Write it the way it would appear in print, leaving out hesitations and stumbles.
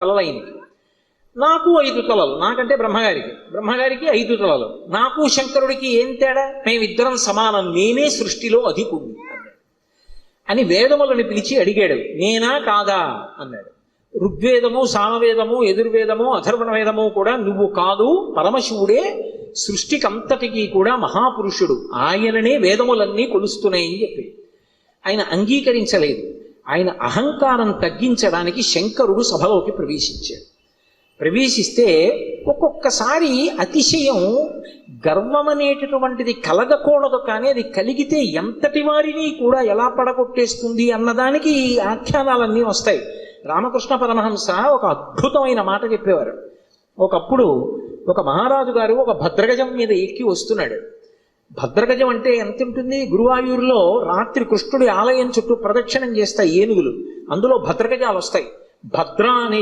తలలు ఆయనకి, నాకు 5 తలలు, నాకంటే బ్రహ్మగారికి 5 తలలు, నాకు శంకరుడికి ఏం తేడా, మేమిద్దరం సమానం, నేనే సృష్టిలో అధికుణ్ణి అని వేదములను పిలిచి అడిగాడు. నేనా కాదా అన్నాడు. ఋగ్వేదము, సామవేదము, యజుర్వేదము, అథర్వణ వేదము కూడా నువ్వు కాదు, పరమశివుడే సృష్టికంతటికీ కూడా మహాపురుషుడు, ఆయననే వేదములన్నీ కొలుస్తున్నాయని చెప్పి ఆయన అంగీకరించలేదు. ఆయన అహంకారం తగ్గించడానికి శంకరుడు సభలోకి ప్రవేశించాడు. ప్రవేశిస్తే ఒక్కొక్కసారి అతిశయం, గర్వం అనేటటువంటిది కలగకూడదు, కానీ అది కలిగితే ఎంతటి వారిని కూడా ఎలా పడగొట్టేస్తుంది అన్నదానికి ఈ ఆఖ్యానాలన్నీ వస్తాయి. రామకృష్ణ పరమహంస ఒక అద్భుతమైన మాట చెప్పేవారు. ఒకప్పుడు ఒక మహారాజు గారు ఒక భద్రగజం మీద ఎక్కి వస్తున్నాడు. భద్రగజం అంటే ఎంత ఉంటుంది, గురువాయూరులో రాత్రి కృష్ణుడి ఆలయం చుట్టూ ప్రదక్షిణం చేస్తాయి ఏనుగులు, అందులో భద్రగజాలు వస్తాయి. భద్ర అనే